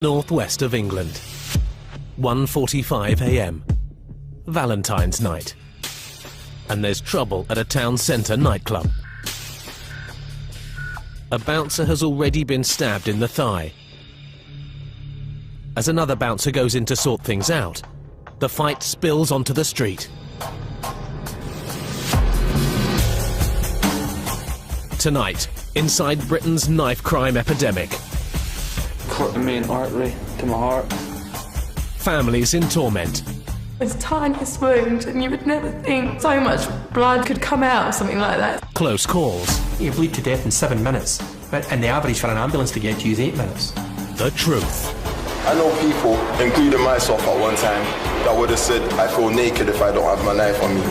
Northwest of England. 1:45 a.m. Valentine's night. And there's trouble at a town centre nightclub. A bouncer has already been stabbed in the thigh. As another bouncer goes in to sort things out, the fight spills onto the street. Tonight, inside Britain's knife crime epidemic. Cut the main artery to my heart. Families in torment. It's the tiniest wound, and you would never think so much blood could come out of something like that. Close calls. You bleed to death in 7 minutes, and the average for an ambulance to get to you is 8 minutes. The truth. I know people, including myself at one time, that would have said, I feel naked if I don't have my knife on me.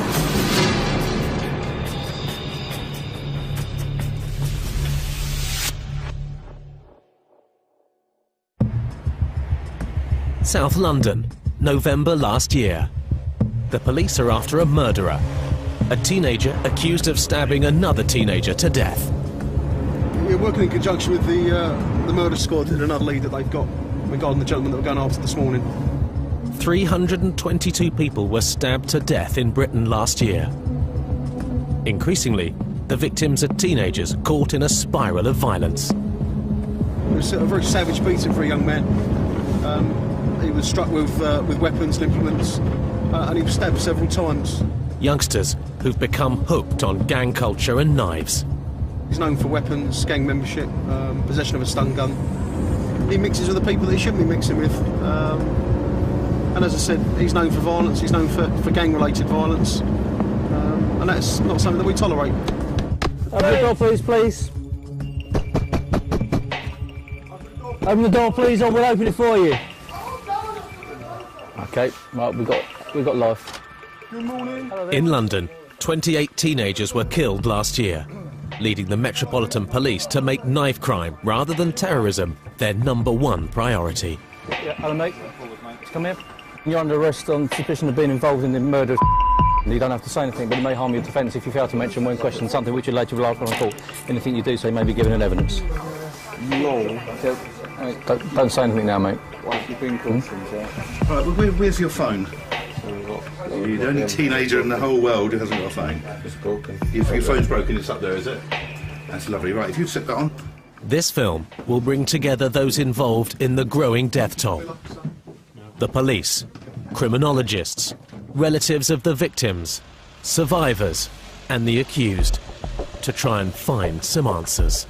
South London, November last year. The police are after a murderer, a teenager accused of stabbing another teenager to death. We're working in conjunction with the murder squad and another lead that they've got regarding the gentleman that we're going after this morning. 322 people were stabbed to death in Britain last year. Increasingly, the victims are teenagers caught in a spiral of violence. It was a very savage beating for a young man. He was struck with weapons and implements, and he was stabbed several times. Youngsters who've become hooked on gang culture and knives. He's known for weapons, gang membership, possession of a stun gun. He mixes with the people that he shouldn't be mixing with. And as I said, he's known for violence, he's known for gang-related violence. And that's not something that we tolerate. Open the door, please. Open the door, please, or we'll open it for you. Okay, right, we've got life. Good morning. In London, 28 teenagers were killed last year, leading the Metropolitan Police to make knife crime, rather than terrorism, their #1 priority. Yeah, hello, mate. Come here. You're under arrest on suspicion of being involved in the murder of You don't have to say anything, but it may harm your defence if you fail to mention when questioned something which you later rely upon in court. Anything you do say may be given in evidence. No. Don't say anything now, mate. Right, well, where's your phone? You're the only teenager in the whole world who hasn't got a phone. It's broken. Your phone's broken, it's up there, is it? That's lovely. Right, if you'd set that on. This film will bring together those involved in the growing death toll. The police, criminologists, relatives of the victims, survivors, and the accused, to try and find some answers.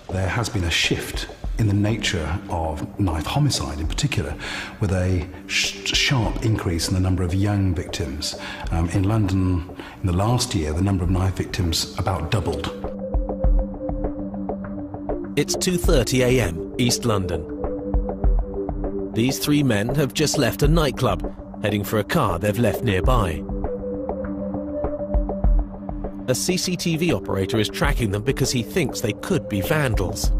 There has been a shift in the nature of knife homicide in particular, with a sharp increase in the number of young victims. In London, in the last year, the number of knife victims about doubled. It's 2:30 a.m. East London. These three men have just left a nightclub, heading for a car they've left nearby. A CCTV operator is tracking them because he thinks they could be vandals.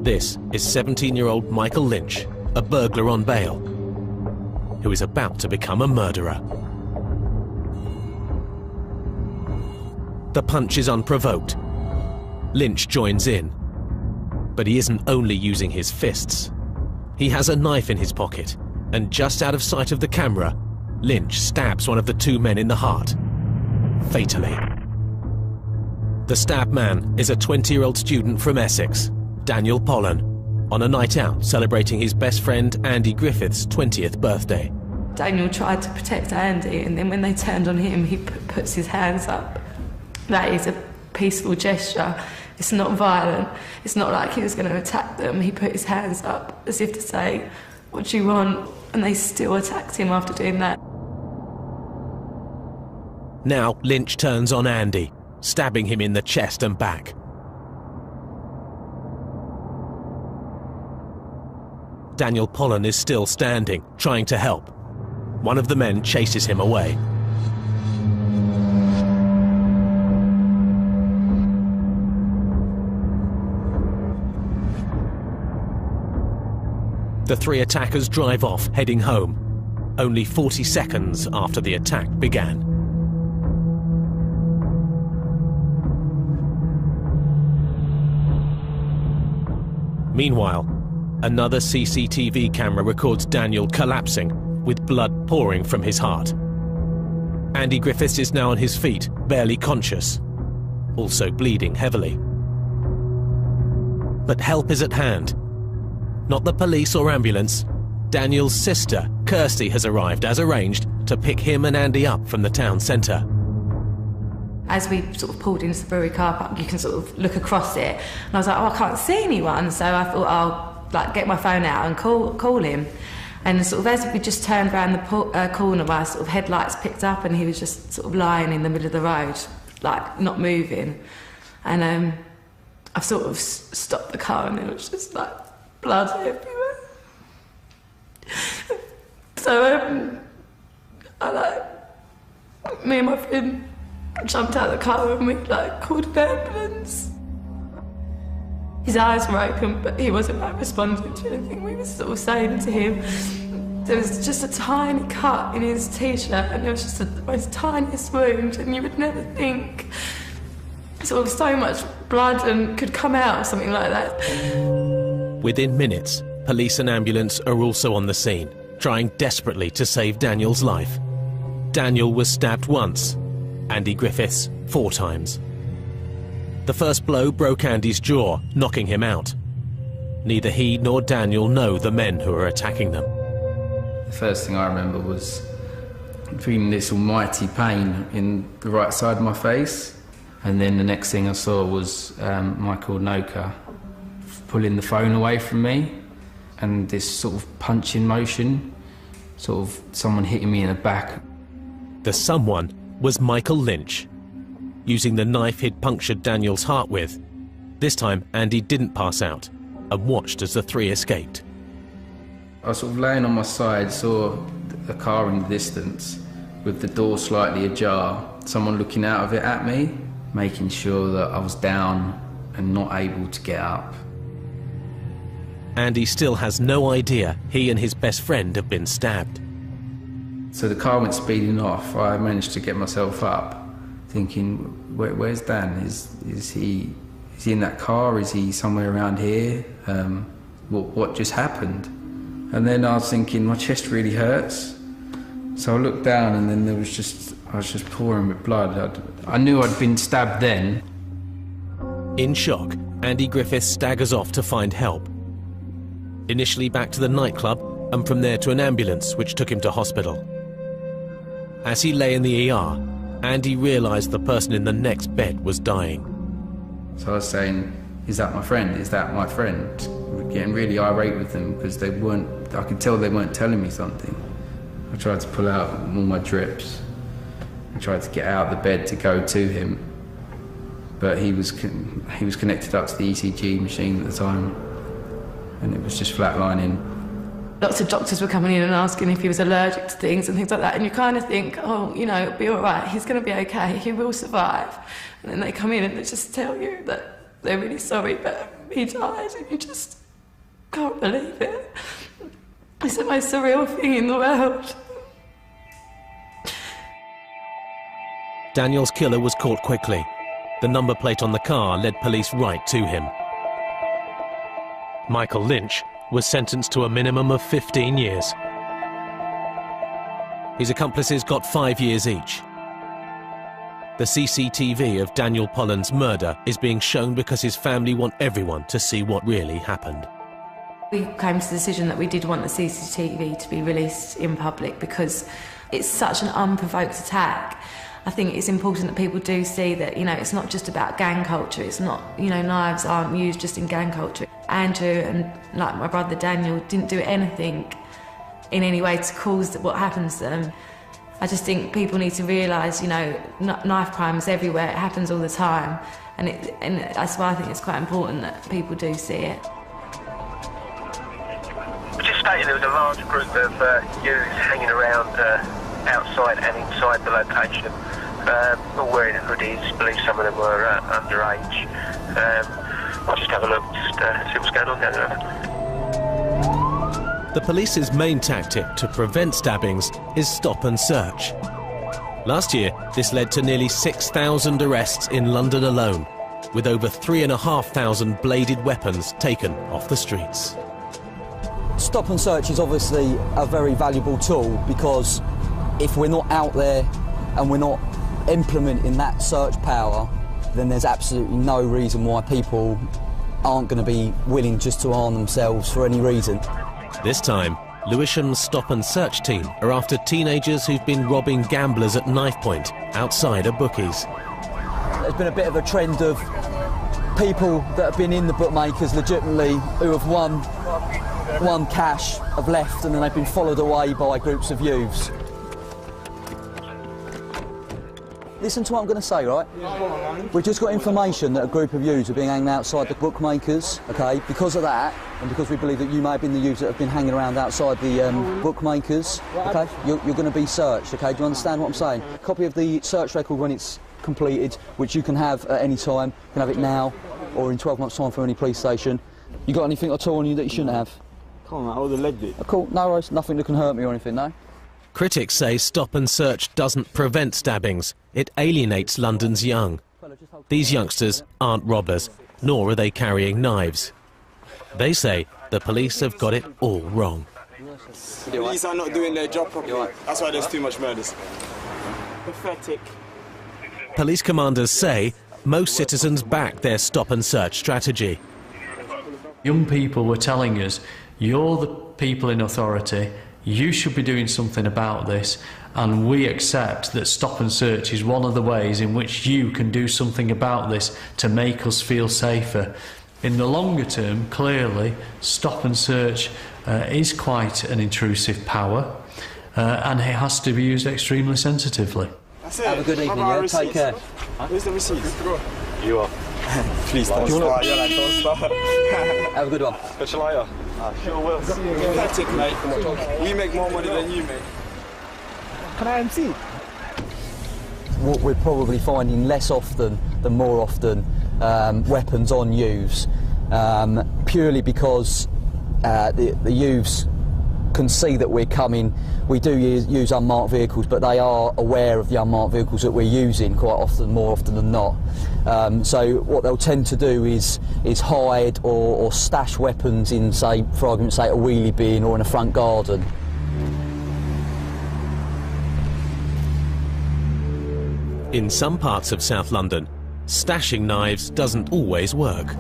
This is 17-year-old Michael Lynch, a burglar on bail, who is about to become a murderer. The punch is unprovoked. Lynch joins in, but he isn't only using his fists. He has a knife in his pocket, and just out of sight of the camera, Lynch stabs one of the two men in the heart, fatally. The stabbed man is a 20-year-old student from Essex, Daniel Pollen, on a night out celebrating his best friend Andy Griffith's 20th birthday. Daniel tried to protect Andy, and then when they turned on him, he puts his hands up. That is a peaceful gesture. It's not violent. It's not like he was going to attack them. He put his hands up as if to say, "What do you want?" And they still attacked him after doing that. Now Lynch turns on Andy, stabbing him in the chest and back. Daniel Pollen is still standing, trying to help. One of the men chases him away. The three attackers drive off, heading home, only 40 seconds after the attack began. Meanwhile, Another CCTV camera records Daniel collapsing, with blood pouring from his heart. Andy Griffiths is now on his feet, barely conscious, also bleeding heavily. But help is at hand. Not the police or ambulance. Daniel's sister, Kirsty, has arrived as arranged to pick him and Andy up from the town centre. As we sort of pulled into the brewery car park, you can sort of look across it, and I was like, oh, I can't see anyone, so I thought I'll get my phone out and call him. And sort of as we just turned around the corner, my sort of headlights picked up, and he was just sort of lying in the middle of the road, like not moving. And I sort of stopped the car, and there was just like blood everywhere. So me and my friend jumped out of the car and we called an ambulance. His eyes were open, but he wasn't responding to anything we were sort of saying to him. There was just a tiny cut in his t-shirt, and there was just the most tiniest wound, and you would never think sort of so much blood and could come out or something like that. Within minutes, police and ambulance are also on the scene, trying desperately to save Daniel's life. Daniel was stabbed once, Andy Griffiths 4 times. The first blow broke Andy's jaw, knocking him out. Neither he nor Daniel know the men who are attacking them. The first thing I remember was feeling this almighty pain in the right side of my face, and then the next thing I saw was Michael Noka pulling the phone away from me, and this sort of punching motion, sort of someone hitting me in the back. The someone was Michael Lynch. Using the knife he'd punctured Daniel's heart with, this time Andy didn't pass out and watched as the 3 escaped. I was sort of laying on my side, saw a car in the distance with the door slightly ajar, someone looking out of it at me, making sure that I was down and not able to get up. Andy still has no idea he and his best friend have been stabbed. So the car went speeding off. I managed to get myself up, thinking, where's Dan? Is he in that car? Is he somewhere around here? What just happened? And then I was thinking, my chest really hurts. So I looked down, and then I was just pouring with blood. I knew I'd been stabbed then. In shock, Andy Griffiths staggers off to find help. Initially back to the nightclub, and from there to an ambulance which took him to hospital. As he lay in the ER, Andy realised the person in the next bed was dying. So I was saying, is that my friend? Is that my friend? Getting really irate with them because I could tell they weren't telling me something. I tried to pull out all my drips. I tried to get out of the bed to go to him, but he was connected up to the ECG machine at the time, and it was just flatlining. Lots of doctors were coming in and asking if he was allergic to things and things like that, and you kind of think, oh, it'll be all right, he's going to be okay, he will survive. And then they come in and they just tell you that they're really sorry, but he died, and you just can't believe it. It's the most surreal thing in the world. Daniel's killer was caught quickly. The number plate on the car led police right to him. Michael Lynch was sentenced to a minimum of 15 years. His accomplices got 5 years each. The CCTV of Daniel Polland's murder is being shown because his family want everyone to see what really happened. We came to the decision that we did want the CCTV to be released in public because it's such an unprovoked attack. I think it's important that people do see that, it's not just about gang culture. It's not, knives aren't used just in gang culture. Andrew and my brother Daniel didn't do anything in any way to cause what happens to them. I just think people need to realise, knife crime is everywhere. It happens all the time, and that's why I think it's quite important that people do see it. Just stating there was a large group of youths hanging around outside and inside the location, all wearing hoodies. Believe some of them were underage. I'll just have a look, just see what's going on down there. The police's main tactic to prevent stabbings is stop and search. Last year, this led to nearly 6,000 arrests in London alone, with over 3,500 bladed weapons taken off the streets. Stop and search is obviously a very valuable tool, because if we're not out there and we're not implementing that search power, then there's absolutely no reason why people aren't going to be willing just to arm themselves for any reason. This time, Lewisham's stop and search team are after teenagers who've been robbing gamblers at knife point outside a bookies. There's been a bit of a trend of people that have been in the bookmakers legitimately, who have won cash, have left, and then they've been followed away by groups of youths. Listen to what I'm going to say, right? We've just got information that a group of youths are being hanging outside the bookmakers, OK? Because of that, and because we believe that you may have been the youths that have been hanging around outside the bookmakers, OK? You're going to be searched, OK? Do you understand what I'm saying? A copy of the search record when it's completed, which you can have at any time. You can have it now or in 12 months' time from any police station. You got anything at all on you that you shouldn't have? Come on, I would have legged it. Cool, no worries, nothing that can hurt me or anything, no? Critics say stop and search doesn't prevent stabbings. It alienates London's young. These youngsters aren't robbers, nor are they carrying knives. They say the police have got it all wrong. Police are not doing their job properly. That's why there's too much murders. Pathetic. Police commanders say most citizens back their stop and search strategy. Young people were telling us, you're the people in authority, you should be doing something about this, and we accept that stop and search is one of the ways in which you can do something about this to make us feel safer. In the longer term, clearly, stop and search is quite an intrusive power, and it has to be used extremely sensitively. Have a good evening, yeah? Take care. Where's the receipt? You are. Please don't start. Have a good one. But shall I? Sure will. Pathetic, mate. We make more money than you, mate. Can I MC? What we're probably finding less often than more often, weapons on youths, purely because the youths can see that we're coming. We do use unmarked vehicles, but they are aware of the unmarked vehicles that we're using quite often, more often than not. So what they'll tend to do is hide or stash weapons in, say, for argument's sake, a wheelie bin or in a front garden. In some parts of South London, stashing knives doesn't always work.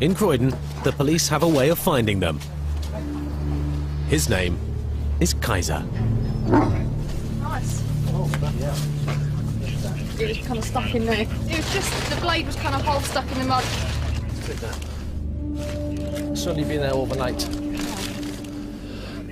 In Croydon, the police have a way of finding them. His name is Kaiser. Nice. It was kind of stuck in there. It was just, the blade was kind of half stuck in the mud. It's only been there overnight.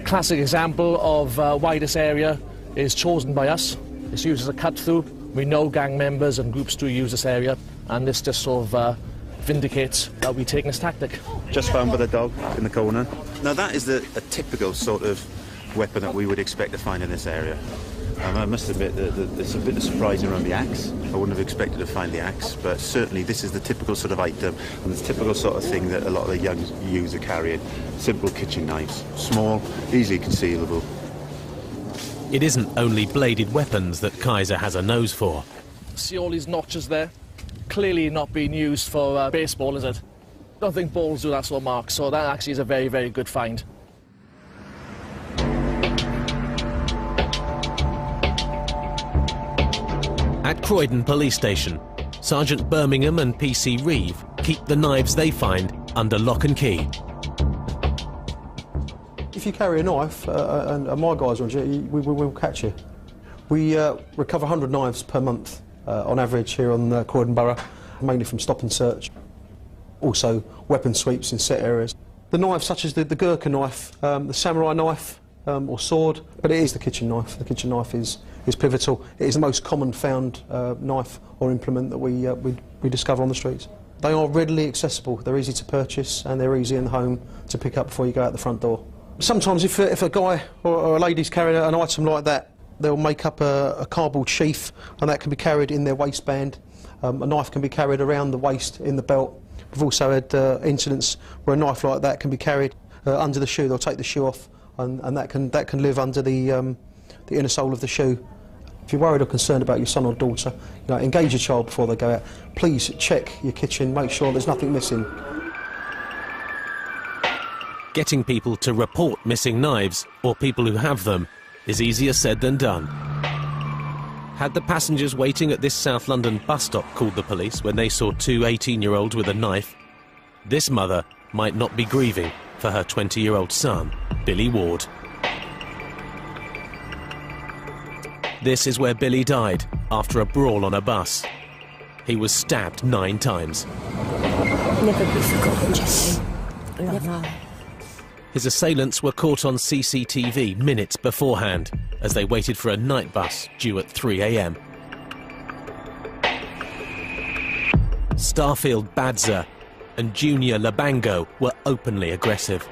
Classic example of why this area is chosen by us. It's used as a cut-through. We know gang members and groups do use this area, and this just sort of vindicates that we're taking this tactic. Just found by the dog in the corner. Now that is a typical sort of weapon that we would expect to find in this area. I must admit that it's a bit surprising around the axe. I wouldn't have expected to find the axe, but certainly this is the typical sort of item and the typical sort of thing that a lot of the young youths are carrying. Simple kitchen knives, small, easily concealable. It isn't only bladed weapons that Kaiser has a nose for. See all these notches there? Clearly not being used for baseball, is it? I don't think balls do that sort of mark, so that actually is a very, very good find. At Croydon Police Station, Sergeant Birmingham and PC Reeve keep the knives they find under lock and key. If you carry a knife and my guys are on duty, we will catch you. We recover 100 knives per month on average here on Croydon Borough, mainly from stop and search. Also weapon sweeps in set areas. The knives such as the Gurkha knife, the samurai knife or sword, but it is the kitchen knife. The kitchen knife is pivotal. It is the most common found knife or implement that we discover on the streets. They are readily accessible, they're easy to purchase and they're easy in the home to pick up before you go out the front door. Sometimes if a guy or a lady's carrying an item like that, they'll make up a cardboard sheath and that can be carried in their waistband. A knife can be carried around the waist in the belt. We've also had incidents where a knife like that can be carried under the shoe. They'll take the shoe off and that can live under the inner sole of the shoe. If you're worried or concerned about your son or daughter, engage your child before they go out. Please check your kitchen, make sure there's nothing missing. Getting people to report missing knives, or people who have them, is easier said than done. Had the passengers waiting at this South London bus stop called the police when they saw two 18-year-olds with a knife, this mother might not be grieving for her 20-year-old son, Billy Ward. This is where Billy died after a brawl on a bus. He was stabbed 9 times. Never be forgotten, Jesse. Never. His assailants were caught on CCTV minutes beforehand as they waited for a night bus due at 3 a.m. Starfield Badza and Junior Labango were openly aggressive.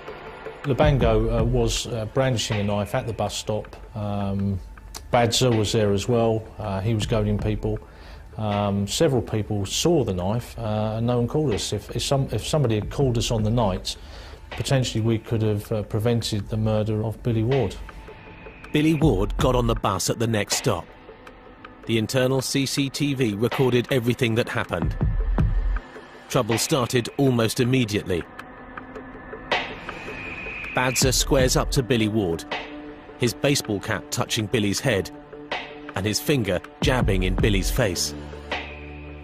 Labango was brandishing a knife at the bus stop. Badza was there as well. He was goading people. Several people saw the knife and no one called us. If somebody had called us on the night, potentially we could have prevented the murder of Billy Ward. Billy Ward got on the bus at the next stop. The internal CCTV recorded everything that happened. Trouble started almost immediately. Badza squares up to Billy Ward, his baseball cap touching Billy's head and his finger jabbing in Billy's face.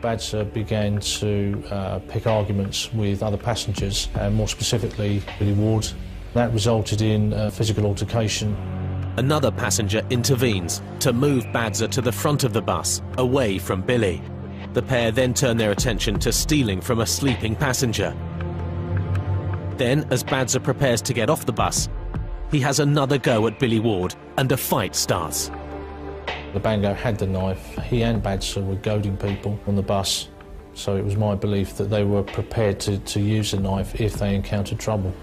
Badza began to pick arguments with other passengers, and more specifically Billy Ward. That resulted in a physical altercation. Another passenger intervenes to move Badza to the front of the bus, away from Billy. The pair then turn their attention to stealing from a sleeping passenger. Then, as Badza prepares to get off the bus, he has another go at Billy Ward, and a fight starts. Labango had the knife. He and Badza were goading people on the bus, so it was my belief that they were prepared to use the knife if they encountered trouble.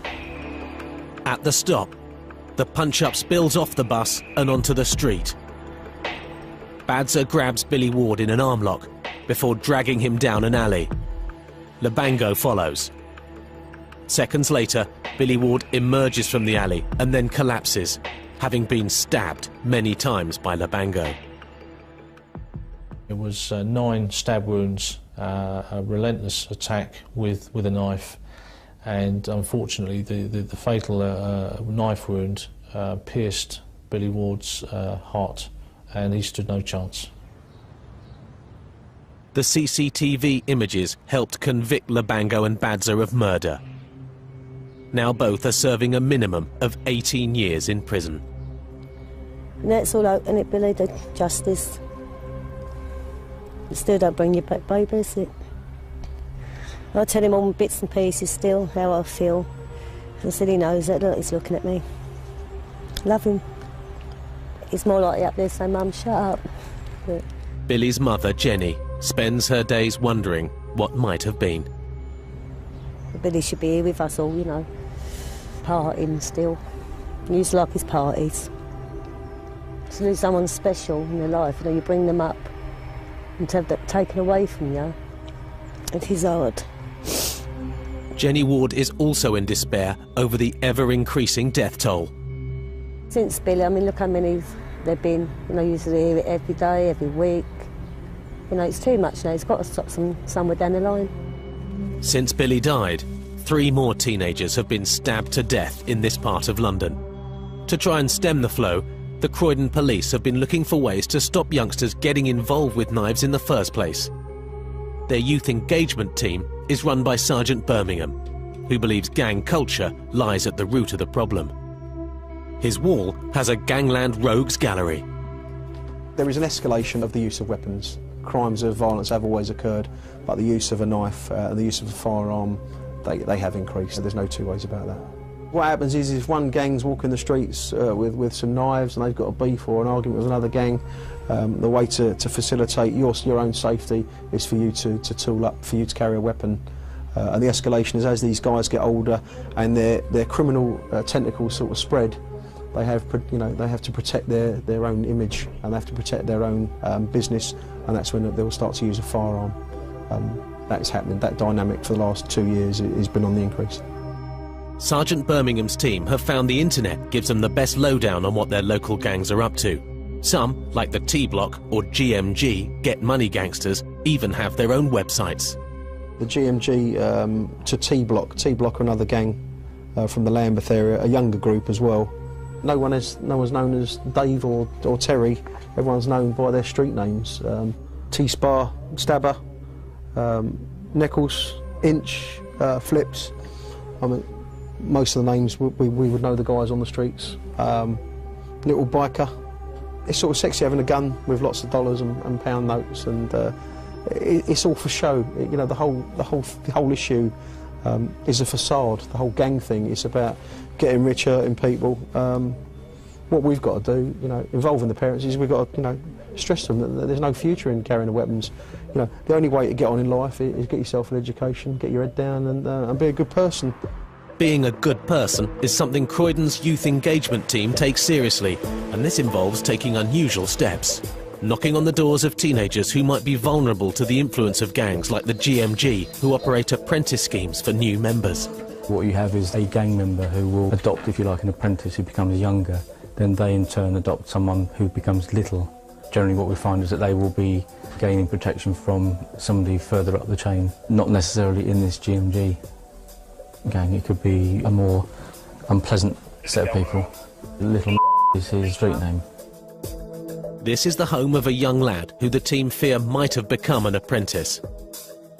At the stop, the punch-up spills off the bus and onto the street. Badza grabs Billy Ward in an arm lock before dragging him down an alley. Labango follows. Seconds later, Billy Ward emerges from the alley and then collapses, having been stabbed many times by Labango. It was 9 stab wounds, a relentless attack with a knife, and unfortunately the fatal knife wound pierced Billy Ward's heart, and he stood no chance. The CCTV images helped convict Labango and Badza of murder. Now both are serving a minimum of 18 years in prison. And that's all out, and it, Billy, the justice. You still don't bring you back, baby, is it? I tell him all bits and pieces still, how I feel. I said he knows it, look, he's looking at me. Love him. He's more likely up there saying, Mum, shut up. But Billy's mother, Jenny, spends her days wondering what might have been. Billy should be here with us all, you know, partying still. He used to like his parties. To lose someone special in their life, you know, you bring them up, and to have that taken away from you, it is hard. Jenny Ward is also in despair over the ever-increasing death toll. Since Billy, I mean, look how many there've been, you know, usually hear it every day, every week. You know, it's too much now, it's got to stop somewhere down the line. Since Billy died, 3 more teenagers have been stabbed to death in this part of London. To try and stem the flow, the Croydon police have been looking for ways to stop youngsters getting involved with knives in the first place. Their youth engagement team is run by Sergeant Birmingham, who believes gang culture lies at the root of the problem. His wall has a Gangland Rogues Gallery. There is an escalation of the use of weapons. Crimes of violence have always occurred, but the use of a knife and the use of a firearm, they have increased. There's no two ways about that. What happens is if one gang's walking the streets with some knives and they've got a beef or an argument with another gang, the way to facilitate your own safety is for you to tool up, for you to carry a weapon. And the escalation is as these guys get older and their criminal tentacles sort of spread, they have to protect their own image and they have to protect their own business, and that's when they'll start to use a firearm. That's happening. That dynamic for the last 2 years has been on the increase. Sergeant Birmingham's team have found the internet gives them the best lowdown on what their local gangs are up to. Some, like the T-Block or GMG, Get Money Gangsters, even have their own websites. The GMG to T-Block are another gang. from the Lambeth area, a younger group as well. No one's known as Dave or Terry. Everyone's known by their street names. T-Spar, Stabber, Nichols, Inch, Flips. I mean, most of the names we would know the guys on the streets. Little Biker. It's sort of sexy having a gun with lots of dollars and pound notes, and it's all for show. You know, the whole issue is a facade. The whole gang thing is about getting rich, hurting people. What we've got to do, you know, involving the parents, is we've got to, you know, stress them that there's no future in carrying the weapons. You know, the only way to get on in life is get yourself an education, get your head down, and be a good person. Being a good person is something Croydon's youth engagement team takes seriously, and this involves taking unusual steps. Knocking on the doors of teenagers who might be vulnerable to the influence of gangs like the GMG, who operate apprentice schemes for new members. What you have is a gang member who will adopt, if you like, an apprentice who becomes younger. Then they in turn adopt someone who becomes little. Generally what we find is that they will be gaining protection from somebody further up the chain, not necessarily in this GMG gang. It could be a more unpleasant set of people. Little is his street name. This is the home of a young lad who the team fear might have become an apprentice.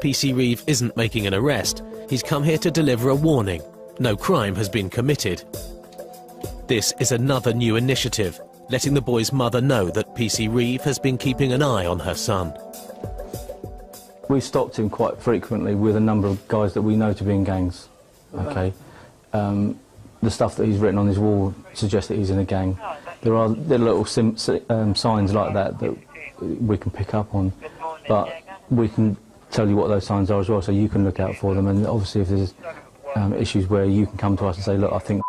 PC Reeve isn't making an arrest. He's come here to deliver a warning. No crime has been committed. This is another new initiative, letting the boy's mother know that PC Reeve has been keeping an eye on her son. We stopped him quite frequently with a number of guys that we know to be in gangs. Okay, the stuff that he's written on his wall suggests that he's in a gang. There are little signs like that we can pick up on, but we can tell you what those signs are as well, so you can look out for them. And obviously, if there's issues where you can come to us and say, look, I think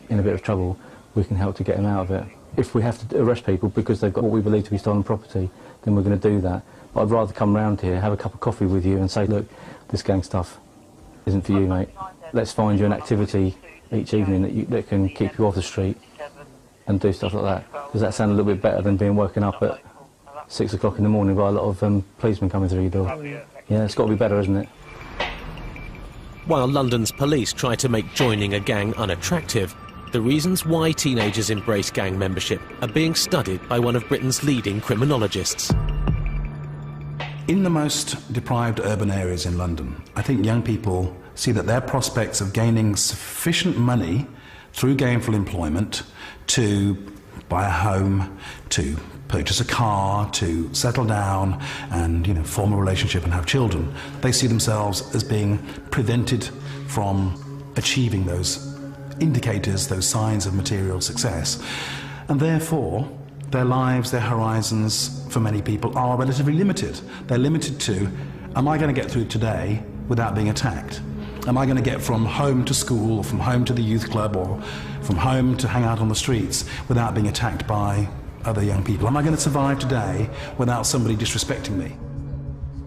in a bit of trouble, we can help to get him out of it. If we have to arrest people because they've got what we believe to be stolen property, then we're going to do that. But I'd rather come round here, have a cup of coffee with you and say, look, this gang stuff isn't for you, mate. Let's find you an activity each evening that can keep you off the street and do stuff like that. Does that sound a little bit better than being woken up at 6 o'clock in the morning by a lot of policemen coming through your door? Yeah, it's got to be better, isn't it? While London's police try to make joining a gang unattractive, the reasons why teenagers embrace gang membership are being studied by one of Britain's leading criminologists. In the most deprived urban areas in London, I think young people see that their prospects of gaining sufficient money through gainful employment to buy a home, to purchase a car, to settle down and, you know, form a relationship and have children, they see themselves as being prevented from achieving those indicators, those signs of material success. And therefore, their lives, their horizons, for many people, are relatively limited. They're limited to, am I going to get through today without being attacked? Am I going to get from home to school, or from home to the youth club, or from home to hang out on the streets without being attacked by other young people? Am I going to survive today without somebody disrespecting me?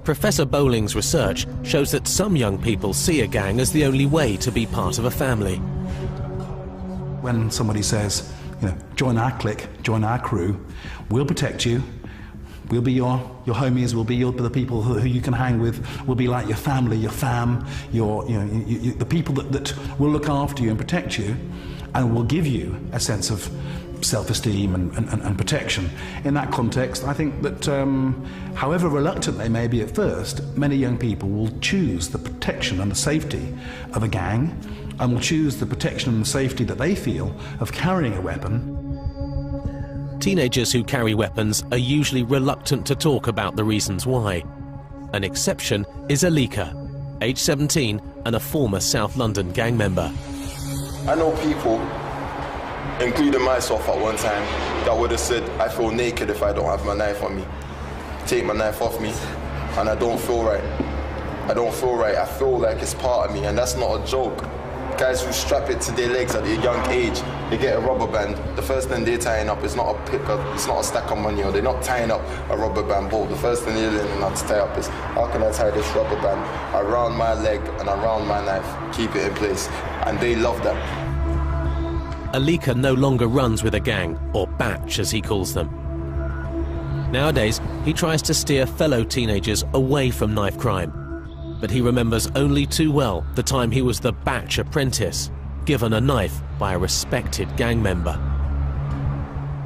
Professor Bowling's research shows that some young people see a gang as the only way to be part of a family. When somebody says, you know, join our clique, join our crew, we'll protect you, we'll be your homies, we'll be the people who you can hang with, we'll be like your family, your fam, the people that will look after you and protect you, and will give you a sense of self-esteem and protection. In that context, I think that however reluctant they may be at first, many young people will choose the protection and the safety of a gang, and will choose the protection and the safety that they feel of carrying a weapon. Teenagers who carry weapons are usually reluctant to talk about the reasons why. An exception is Alika, age 17 and a former South London gang member. I know people, including myself at one time, that would have said, I feel naked if I don't have my knife on me. Take my knife off me, and I don't feel right. I don't feel right. I feel like it's part of me, and that's not a joke. Guys who strap it to their legs at a young age, they get a rubber band. The first thing they're tying up is not it's not a stack of money, or they're not tying up a rubber band ball. The first thing they're learning how to tie up is, how can I tie this rubber band around my leg and around my knife, keep it in place, and they love that. Alika no longer runs with a gang, or batch as he calls them. Nowadays, he tries to steer fellow teenagers away from knife crime. But he remembers only too well the time he was the batch apprentice, given a knife by a respected gang member.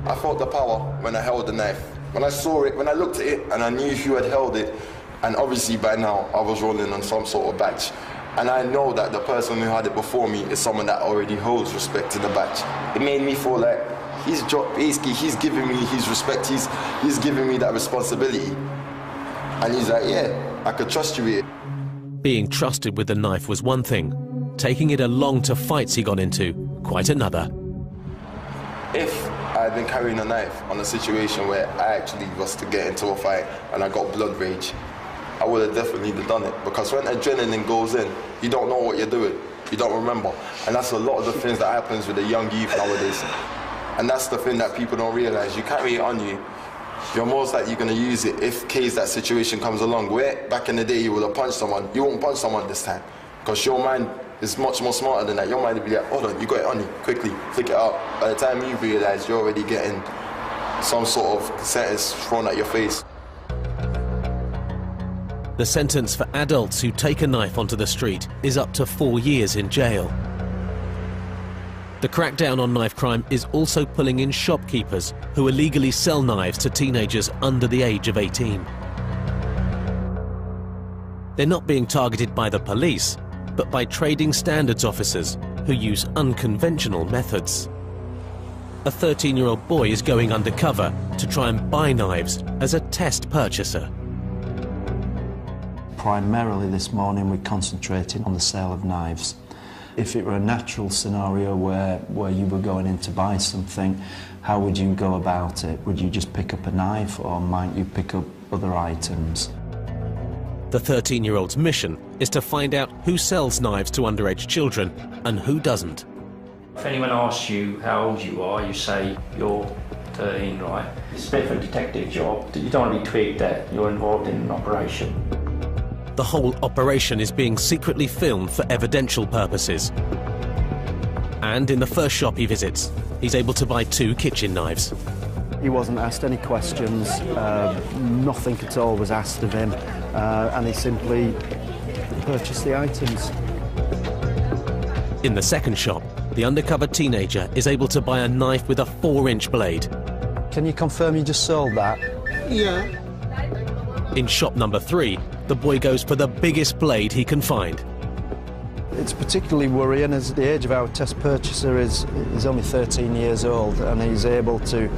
I felt the power when I held the knife. When I saw it, when I looked at it and I knew who had held it, and obviously by now I was rolling on some sort of badge. And I know that the person who had it before me is someone that already holds respect in the badge. It made me feel like basically he's giving me his respect, he's giving me that responsibility. And he's like, yeah, I could trust you here. Being trusted with the knife was one thing. Taking it along to fights he got into, quite another. If I had been carrying a knife on a situation where I actually was to get into a fight and I got blood rage, I would have definitely done it. Because when adrenaline goes in, you don't know what you're doing. You don't remember. And that's a lot of the things that happens with the young youth nowadays. And that's the thing that people don't realize. You carry it on you, you're most likely going to use it if case that situation comes along. Where back in the day you would have punched someone, you won't punch someone this time. Because your mind is much more smarter than that. Your mind will be like, hold on, you got it on you, quickly, flick it out. By the time you realize, you're already getting some sort of sentence thrown at your face. The sentence for adults who take a knife onto the street is up to 4 years in jail. The crackdown on knife crime is also pulling in shopkeepers who illegally sell knives to teenagers under the age of 18. They're not being targeted by the police, but by trading standards officers who use unconventional methods. A 13-year-old boy is going undercover to try and buy knives as a test purchaser. Primarily this morning we concentrated on the sale of knives. If it were a natural scenario where you were going in to buy something, how would you go about it? Would you just pick up a knife, or might you pick up other items? The 13-year-old's mission is to find out who sells knives to underage children and who doesn't. If anyone asks you how old you are, you say you're 13, right? It's a bit of a detective job. You don't want to be twigged that you're involved in an operation. The whole operation is being secretly filmed for evidential purposes. And in the first shop he visits, he's able to buy 2 kitchen knives. He wasn't asked any questions, nothing at all was asked of him, and he simply purchased the items. In the second shop, the undercover teenager is able to buy a knife with a 4-inch blade. Can you confirm you just sold that? Yeah. In shop number 3, the boy goes for the biggest blade he can find. It's particularly worrying as the age of our test purchaser is only 13 years old, and he's able to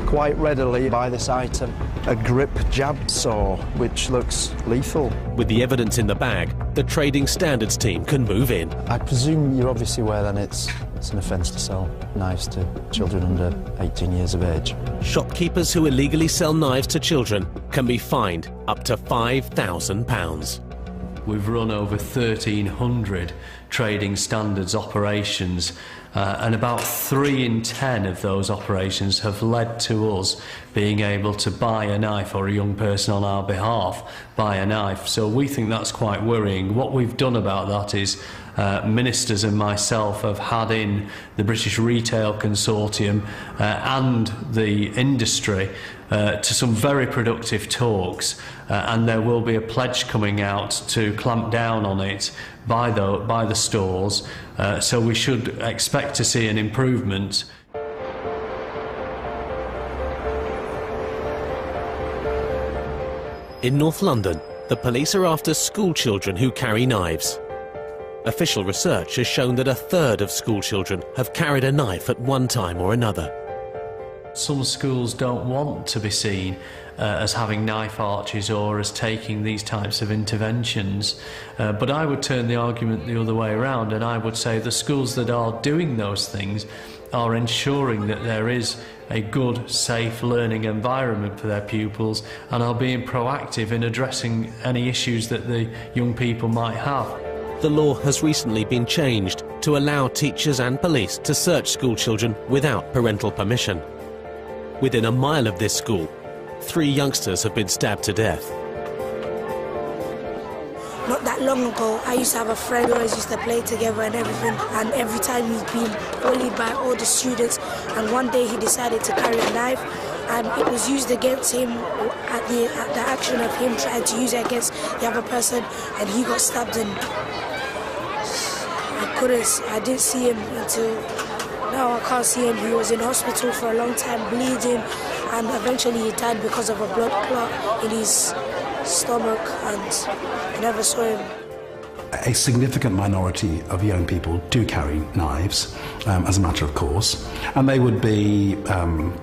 quite readily buy this item, a grip jab saw, which looks lethal. With the evidence in the bag, the trading standards team can move in. I presume you're obviously aware then it's an offence to sell knives to children under 18 years of age. Shopkeepers who illegally sell knives to children can be fined up to £5,000. We've run over 1,300 trading standards operations, and about 3 in 10 of those operations have led to us being able to buy a knife, or a young person on our behalf buy a knife. So we think that's quite worrying. What we've done about that is ministers and myself have had in the British Retail Consortium and the industry to some very productive talks, and there will be a pledge coming out to clamp down on it by the stores, so we should expect to see an improvement. In North London, the police are after school children who carry knives. Official research has shown that 1/3 of school children have carried a knife at one time or another. Some schools don't want to be seen as having knife arches or as taking these types of interventions, but I would turn the argument the other way around, and I would say the schools that are doing those things are ensuring that there is a good, safe learning environment for their pupils, and are being proactive in addressing any issues that the young people might have. The law has recently been changed to allow teachers and police to search school children without parental permission. Within a mile of this school, 3 youngsters have been stabbed to death. Not that long ago, I used to have a friend who always used to play together and everything, and every time he's been bullied by all the students, and one day he decided to carry a knife, and it was used against him at the action of him trying to use it against the other person, and he got stabbed, and I I didn't see him until now. I can't see him. He was in hospital for a long time, bleeding, and eventually he died because of a blood clot in his stomach, and I never saw him. A significant minority of young people do carry knives, as a matter of course, and they would be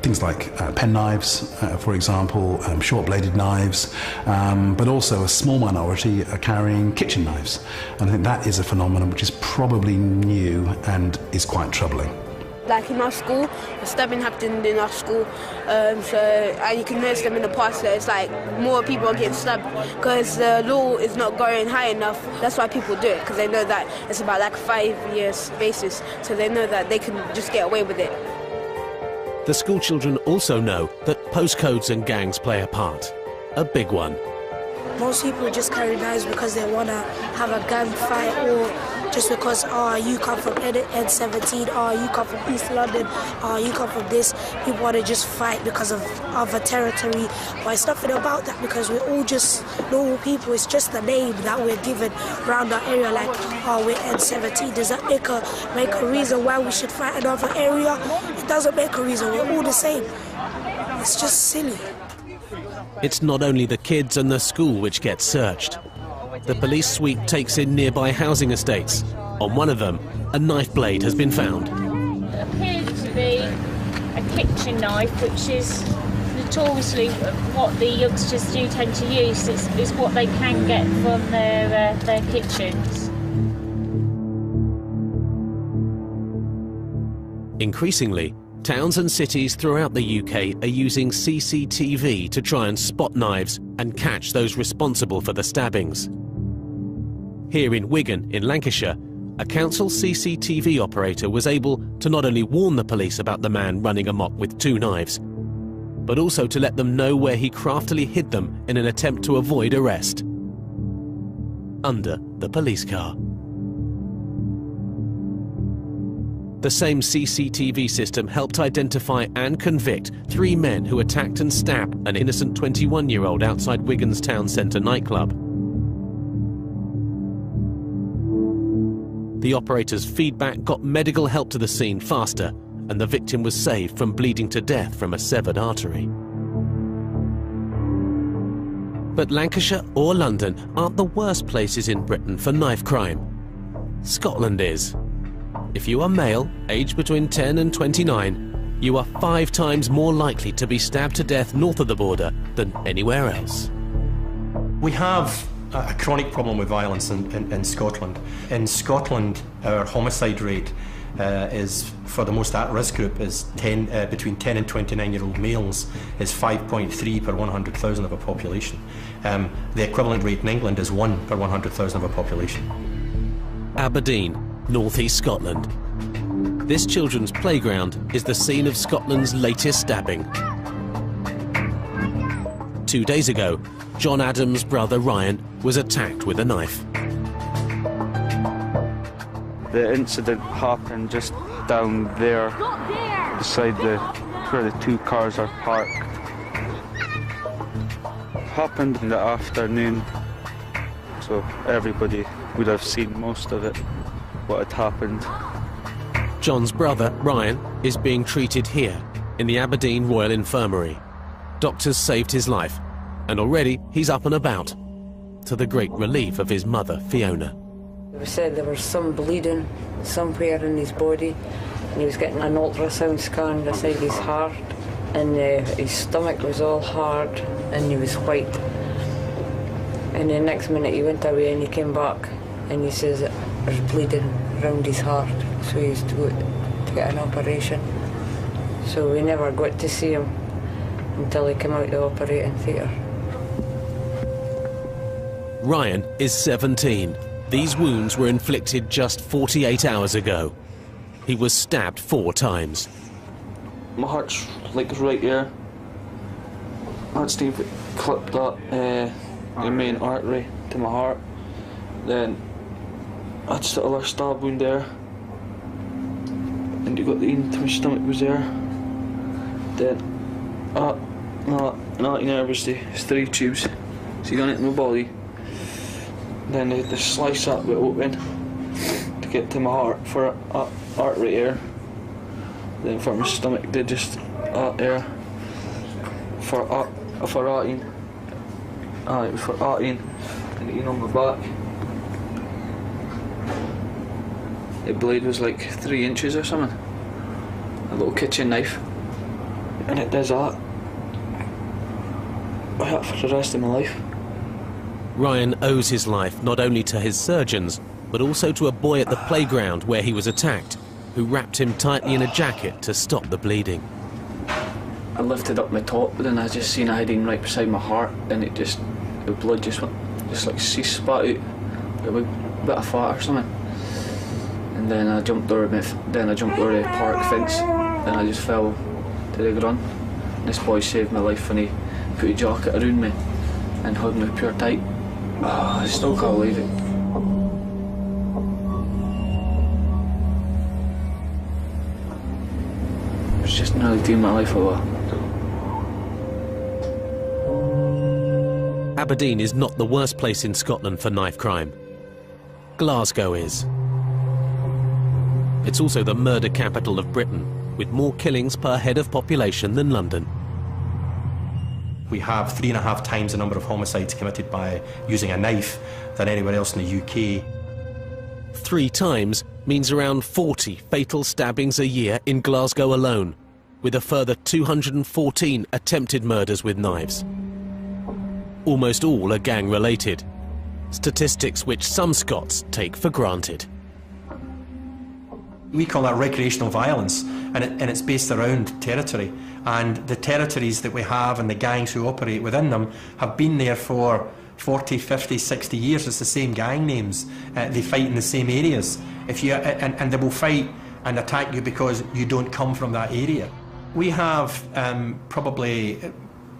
things like pen knives, for example, short-bladed knives, but also a small minority are carrying kitchen knives. And I think that is a phenomenon which is probably new and is quite troubling. Like in our school, a stabbing happened in our school, and you can notice them in the past that it's like more people are getting stabbed because the law is not going high enough. That's why people do it, because they know that it's about like 5 years basis, so they know that they can just get away with it. The school children also know that postcodes and gangs play a part, a big one. Most people just carry knives because they want to have a gang fight, or just because, you come from N17, you come from East London, you come from this. People want to just fight because of a territory. But it's nothing about that, because we're all just normal people. It's just the name that we're given around our area, like, we're N17. Does that make a reason why we should fight another area? It doesn't make a reason. We're all the same. It's just silly. It's not only the kids and the school which get searched. The police sweep takes in nearby housing estates. On one of them, a knife blade has been found. It appears to be a kitchen knife, which is notoriously what the youngsters do tend to use. It's what they can get from their kitchens. Increasingly, towns and cities throughout the UK are using CCTV to try and spot knives and catch those responsible for the stabbings. Here in Wigan, in Lancashire, a council CCTV operator was able to not only warn the police about the man running amok with 2 knives, but also to let them know where he craftily hid them in an attempt to avoid arrest. Under the police car. The same CCTV system helped identify and convict 3 men who attacked and stabbed an innocent 21-year-old outside Wigan's town centre nightclub. The operator's feedback got medical help to the scene faster, and the victim was saved from bleeding to death from a severed artery. But Lancashire or London aren't the worst places in Britain for knife crime. Scotland is. If you are male, aged between 10 and 29, you are 5 times more likely to be stabbed to death north of the border than anywhere else. We have a chronic problem with violence in Scotland. In Scotland, our homicide rate is, for the most at-risk group, is between 10 and 29-year-old males is 5.3 per 100,000 of a population. The equivalent rate in England is 1 per 100,000 of a population. Aberdeen, northeast Scotland. This children's playground is the scene of Scotland's latest stabbing. 2 days ago, John Adams' brother Ryan was attacked with a knife. The incident happened just down there, beside where the 2 cars are parked. Happened in the afternoon, so everybody would have seen most of it, what had happened. John's brother, Ryan, is being treated here in the Aberdeen Royal Infirmary. Doctors saved his life, and already he's up and about, to the great relief of his mother, Fiona. They said there was some bleeding somewhere in his body, and he was getting an ultrasound scan beside his heart, and his stomach was all hard, and he was white. And the next minute he went away and he came back, and he says that there's bleeding around his heart, so he's to go to get an operation. So we never got to see him until he came out the operating theatre. Ryan is 17. These wounds were inflicted just 48 hours ago. He was stabbed 4 times. My heart's like right here. That's Steve clipped that the main artery to my heart. Then I just got a little stab wound there. And you got the into my stomach was there. Then not university, it's 3 tubes. So you got it in my body. Then they slice that bit open to get to my heart for heart right here. Then for my stomach, they just here. For eating. It was for eating and eating on my back. The blade was like 3 inches or something. A little kitchen knife. And it does that. For the rest of my life. Ryan owes his life not only to his surgeons, but also to a boy at the playground where he was attacked, who wrapped him tightly in a jacket to stop the bleeding. I lifted up my top, but then I just seen a heading right beside my heart, and the blood just went, like ceased, spat out, a bit of fat or something. And then I jumped over the park fence, then I just fell to the ground. This boy saved my life when he put a jacket around me and hugged me pure tight. I still can't believe it. It was just nearly taking my life away. Aberdeen is not the worst place in Scotland for knife crime. Glasgow is. It's also the murder capital of Britain, with more killings per head of population than London. We have 3.5 times the number of homicides committed by using a knife than anywhere else in the UK. 3 times means around 40 fatal stabbings a year in Glasgow alone, with a further 214 attempted murders with knives. Almost all are gang-related, statistics which some Scots take for granted. We call that recreational violence, and it's based around territory. And the territories that we have and the gangs who operate within them have been there for 40, 50, 60 years. It's the same gang names. They fight in the same areas. And they will fight and attack you because you don't come from that area. We have probably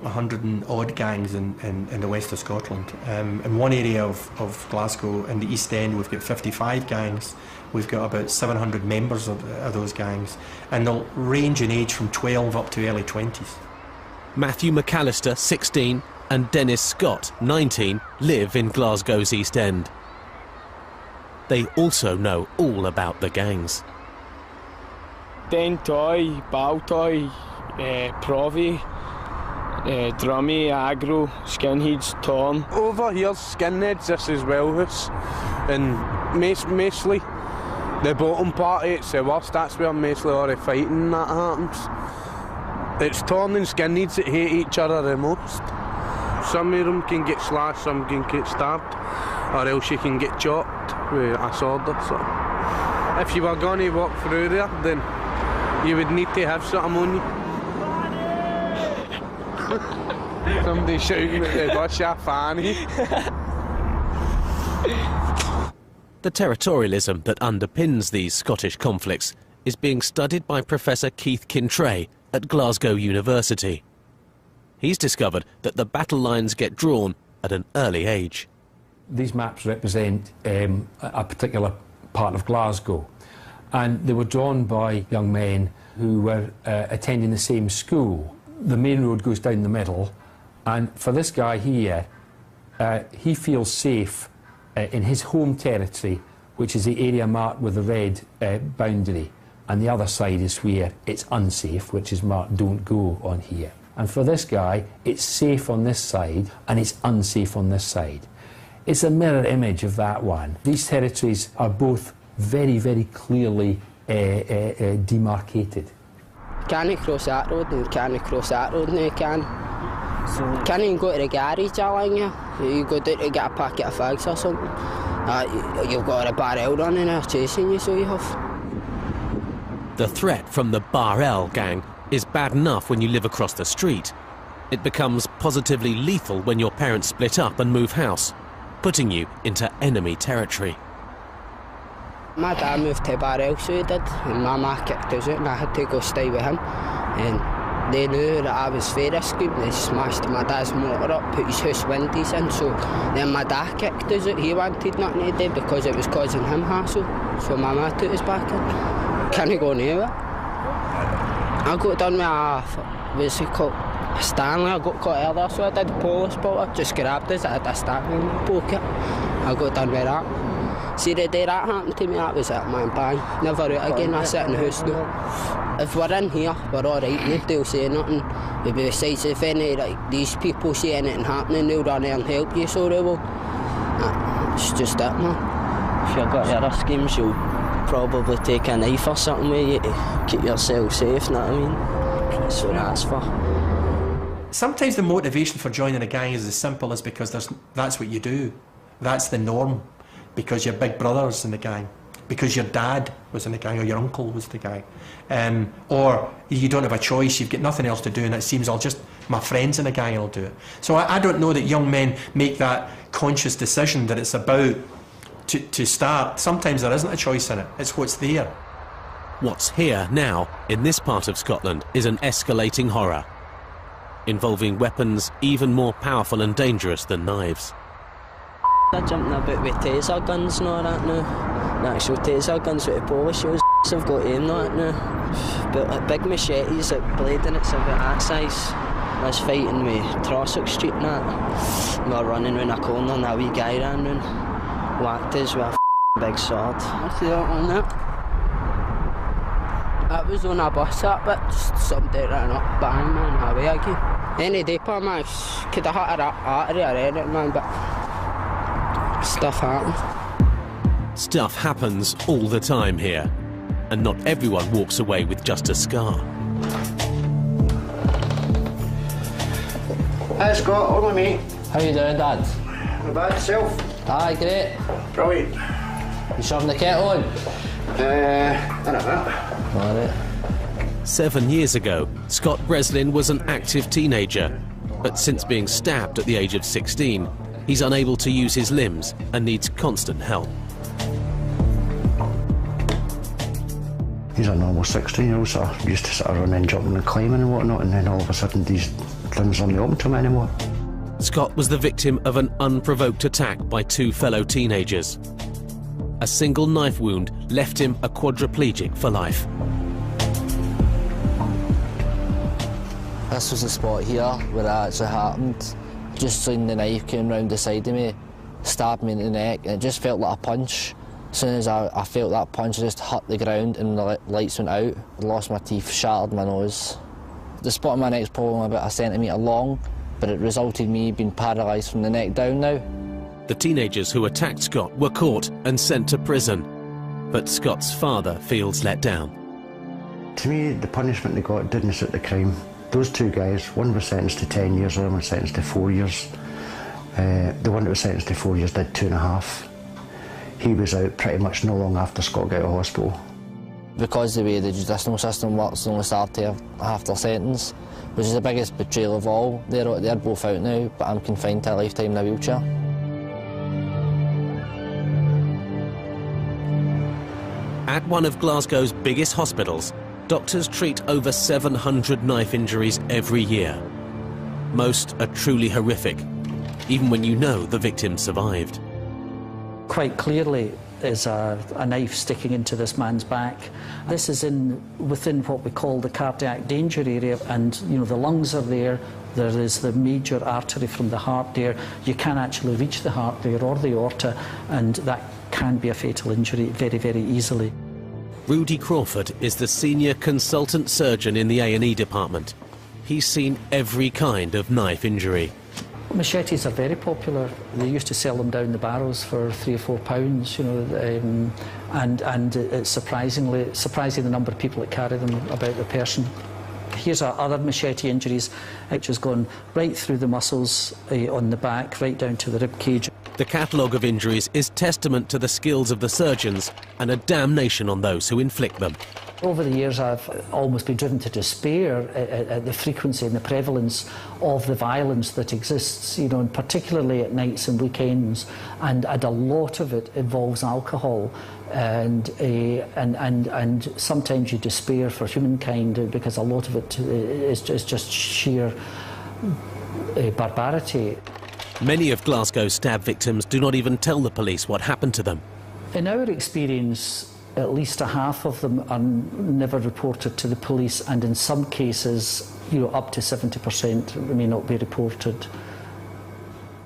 100 and odd gangs in the west of Scotland. In one area of Glasgow, in the East End, we've got 55 gangs. We've got about 700 members of those gangs, and they'll range in age from 12 up to early 20s. Matthew McAllister, 16, and Dennis Scott, 19, live in Glasgow's East End. They also know all about the gangs. Dentoy, Baltoy, Provi, Drummy, Agro, Skinheads, Tom. Over here's Skinheads, this is Wellhouse, and Maceley. The bottom party, it's the worst, that's where mostly all the fighting that happens. It's Torn and Skinheads that hate each other the most. Some of them can get slashed, some can get stabbed, or else you can get chopped with a sword or something. If you were going to walk through there, then you would need to have something on you. Somebody shouting at the bus, you're funny. The territorialism that underpins these Scottish conflicts is being studied by Professor Keith Kintrae at Glasgow University. He's discovered that the battle lines get drawn at an early age. These maps represent a particular part of Glasgow, and they were drawn by young men who were attending the same school. The main road goes down the middle, and for this guy here, he feels safe in his home territory, which is the area marked with the red boundary, and the other side is where it's unsafe, which is marked don't go on here. And for this guy, it's safe on this side and it's unsafe on this side. It's a mirror image of that one. These territories are both very, very clearly demarcated. Can't you cross that road and can't you cross that road and you can. So can't even go to the garage along you. You go down to get a packet of fags or something. You've got a barrel running there chasing you, so you have. The threat from the Bar L gang is bad enough when you live across the street. It becomes positively lethal when your parents split up and move house, putting you into enemy territory. My dad moved to Bar L, so he did, and my ma kicked us out and I had to go stay with him. And they knew that I was very risky. They smashed my dad's motor up, put his house windows in, so then my dad kicked us out. He wanted nothing to do because it was causing him hassle, so my ma took us back in. Can't go nowhere. I got done with a, what's it called, a Stanley. I got caught earlier, so I did a police spotter, just grabbed us, I had a Stanley in my pocket. I got done with that. See the day that happened to me, that was it, man, bang. Never out again, I sit in the house now. If we're in here, we're alright, nobody say nothing. But besides, if any, like, these people see anything happening, they'll run and help you, so they will. It's just it, man. If you've got your other schemes, you'll probably take a knife or something with you to keep yourself safe, know what I mean? That's what that's for. Sometimes the motivation for joining a gang is as simple as because that's what you do. That's the norm. Because your big brother's in the gang. Because your dad was in the gang or your uncle was the gang. Or you don't have a choice, you've got nothing else to do and it seems I'll just, my friend's in the gang and I'll do it. So I don't know that young men make that conscious decision that it's about to start. Sometimes there isn't a choice in it, it's what's there. What's here now, in this part of Scotland, is an escalating horror, involving weapons even more powerful and dangerous than knives. I jumping about with taser guns and all that now. The actual taser guns with the polish shows have got aim on it now. But like big machetes, like blading, it's about that size. I was fighting with Trossachs Street and that. We were running round a corner and a wee guy ran round. Whacked us with a big sword. I see that one there. That was on a bus that bit, just somebody ran up, bang man, away again. Any day per man, could have hit an artery or anything man, but stuff happens. Stuff happens all the time here, and not everyone walks away with just a scar. Hi Scott, all with me. How you doing, Dad? Not bad, yourself? Aye, great. Brilliant. You shoving the kettle on? I don't know. All right. 7 years ago, Scott Breslin was an active teenager, but since being stabbed at the age of 16, he's unable to use his limbs and needs constant help. He's a normal 16-year-old, so I used to sort of run and jumping and climbing and whatnot, and then all of a sudden these limbs aren't open to him anymore. Scott was the victim of an unprovoked attack by two fellow teenagers. A single knife wound left him a quadriplegic for life. This was the spot here where it actually happened. Just seen the knife came round the side of me, stabbed me in the neck, and it just felt like a punch. As soon as I felt that punch, I just hit the ground and the lights went out. I lost my teeth, shattered my nose. The spot on my neck is probably about a centimetre long, but it resulted in me being paralysed from the neck down now. The teenagers who attacked Scott were caught and sent to prison, but Scott's father feels let down. To me, the punishment they got didn't suit the crime. Those two guys, one was sentenced to 10 years, the other one was sentenced to 4 years. The one that was sentenced to 4 years did 2.5. He was out pretty much no long after Scott got out of hospital. Because the way the judicial system works, they only start to half their sentence, which is the biggest betrayal of all. They're both out now, but I'm confined to a lifetime in a wheelchair. At one of Glasgow's biggest hospitals, doctors treat over 700 knife injuries every year. Most are truly horrific, even when you know the victim survived. Quite clearly is a knife sticking into this man's back. This is within what we call the cardiac danger area, and you know the lungs are there. There is the major artery from the heart there. You can actually reach the heart there or the aorta, and that can be a fatal injury very, very easily. Rudy Crawford is the senior consultant surgeon in the A&E department. He's seen every kind of knife injury. Machetes are very popular. They used to sell them down the barrels for £3 or £4, you know, and it's surprising the number of people that carry them about the person. Here's our other machete injuries, which has gone right through the muscles on the back, right down to the rib cage. The catalogue of injuries is testament to the skills of the surgeons and a damnation on those who inflict them. Over the years, I've almost been driven to despair at the frequency and the prevalence of the violence that exists, you know, and particularly at nights and weekends, and a lot of it involves alcohol, and sometimes you despair for humankind because a lot of it is just sheer barbarity. Many of Glasgow's stab victims do not even tell the police what happened to them. In our experience, at least a half of them are never reported to the police, and in some cases, you know, up to 70% may not be reported.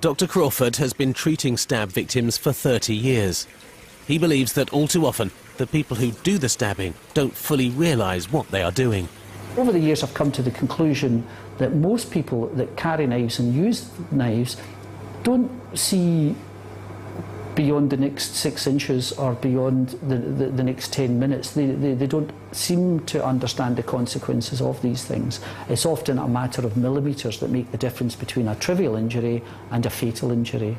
Dr. Crawford has been treating stab victims for 30 years. He believes that all too often, the people who do the stabbing don't fully realise what they are doing. Over the years, I've come to the conclusion that most people that carry knives and use knives don't see beyond the next 6 inches or beyond the next 10 minutes. They don't seem to understand the consequences of these things. It's often a matter of millimetres that make the difference between a trivial injury and a fatal injury.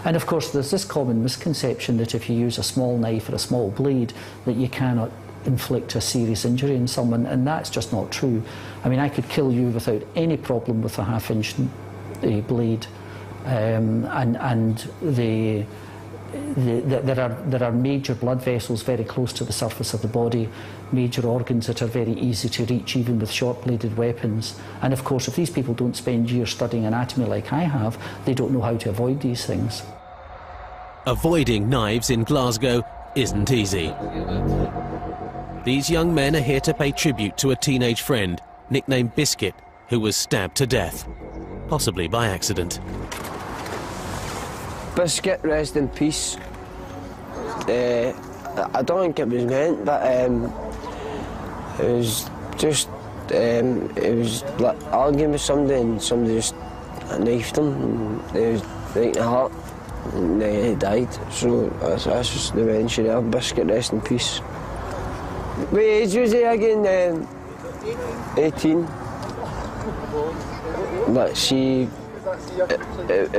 And of course, there's this common misconception that if you use a small knife or a small blade, that you cannot inflict a serious injury on someone, and that's just not true. I mean, I could kill you without any problem with a half-inch blade, there are major blood vessels very close to the surface of the body, major organs that are very easy to reach even with short-bladed weapons. And of course, if these people don't spend years studying anatomy like I have, they don't know how to avoid these things. Avoiding knives in Glasgow isn't easy. These young men are here to pay tribute to a teenage friend, nicknamed Biscuit, who was stabbed to death, possibly by accident. Biscuit, rest in peace. I don't think it was meant, but it was just, it was like arguing with somebody and somebody just knifed him, and he was right in the heart, and he died. So that's just the mention there. Biscuit, rest in peace. What age was he again? 18. But it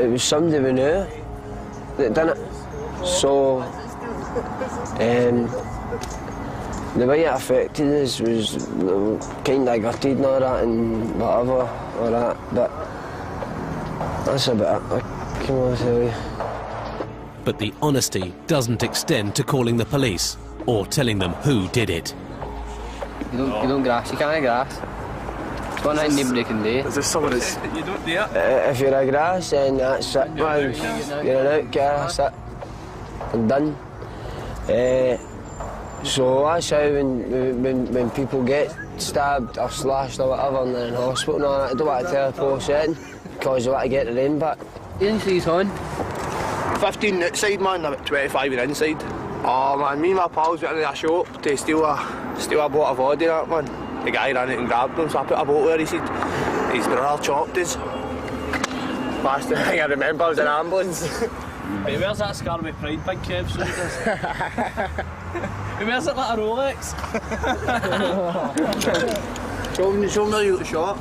was somebody we knew that done it. So the way it affected us was kind of gutted and all that and whatever, all that, but that's about it, I can tell you. But the honesty doesn't extend to calling the police or telling them who did it. You don't grass, you can't grass. It's one thing nobody can do. Is there someone that's... You don't do it? If you're a grass, then that's it, man. You're an outcast, that's it. And done. So that's how when people get stabbed or slashed or whatever and they're in hospital and all that, I don't want to tell a poor setting because they want to get their end back. Injuries on. 15 outside, man, about 25 inside. Oh man, me and my pals went into a shop to steal a bottle of vodka, that man. The guy ran out and grabbed him, so I put a bottle there, he said his brother chopped us. Last thing I remember was an ambulance. Hey, where's that scar with Pride Big Kev? He wears it like a Rolex. Show me you got shot.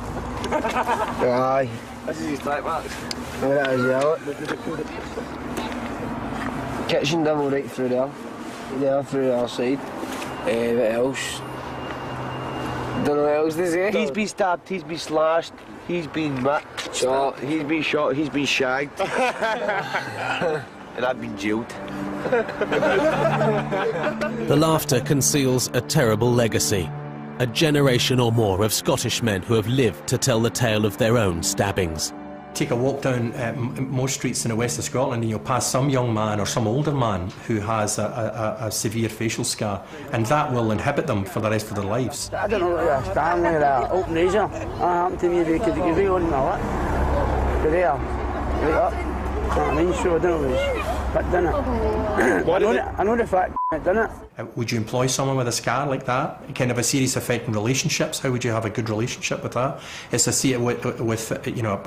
Aye. This is his track marks. Look at that as well. Kitchen double right through there. There through the other side. What else? Don't know what else to say. He's been stabbed, he's been slashed, he's been shot, he's been shot, he's been shagged. And I've been jailed. The laughter conceals a terrible legacy. A generation or more of Scottish men who have lived to tell the tale of their own stabbings. Take a walk down most streets in the west of Scotland and you'll pass some young man or some older man who has a severe facial scar, and that will inhibit them for the rest of their lives. I don't know what you're standing with an open razor. That happened to me, they could give me on my lip. They're there, right up. I mean, so I don't know what done it. I know the fact it done it. Would you employ someone with a scar like that? Kind of a serious effect on relationships? How would you have a good relationship with that? It's to see it with you know,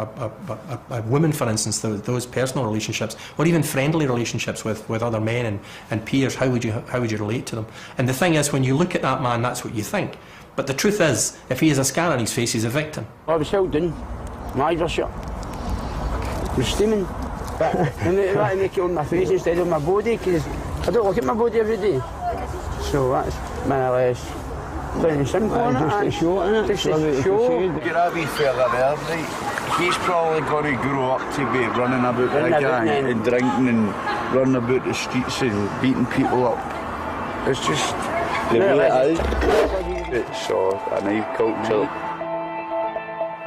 a woman, for instance, those personal relationships, or even friendly relationships with other men and peers. How would you relate to them? And the thing is, when you look at that man, that's what you think. But the truth is, if he has a scar on his face, he's a victim. I was held down. My eyes were shut. I was steaming. And they want to make it on my face instead of my body, because I don't look at my body every day. So that's more or less plain and simple. Just a show, innit? Just a show. You're a wee fella there, right? He's probably going to grow up to be running about the gang and drinking and running about the streets and beating people up. It's just the way it is. It's a knife culture.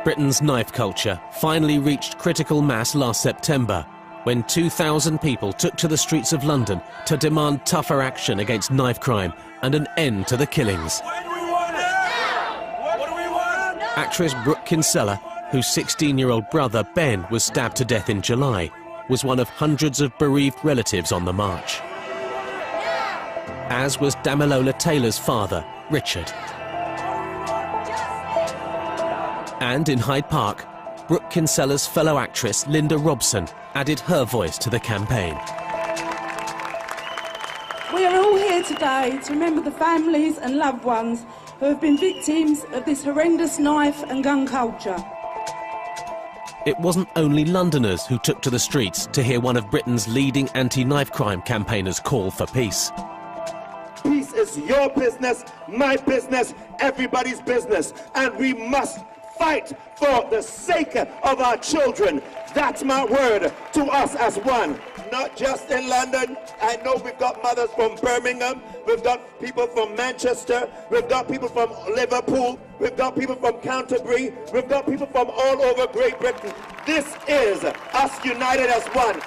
Britain's knife culture finally reached critical mass last September, when 2,000 people took to the streets of London to demand tougher action against knife crime and an end to the killings. Actress Brooke Kinsella, whose 16-year-old brother Ben was stabbed to death in July, was one of hundreds of bereaved relatives on the march. as was Damilola Taylor's father, Richard. And in Hyde Park, Brooke Kinsella's fellow actress Linda Robson added her voice to the campaign. We are all here today to remember the families and loved ones who have been victims of this horrendous knife and gun culture. It wasn't only Londoners who took to the streets to hear one of Britain's leading anti-knife crime campaigners call for peace. Peace is your business, my business, everybody's business, and we must fight for the sake of our children. That's my word to us as one. Not just in London. I know we've got mothers from Birmingham, we've got people from Manchester, we've got people from Liverpool, we've got people from Canterbury, we've got people from all over Great Britain. This is us united as one.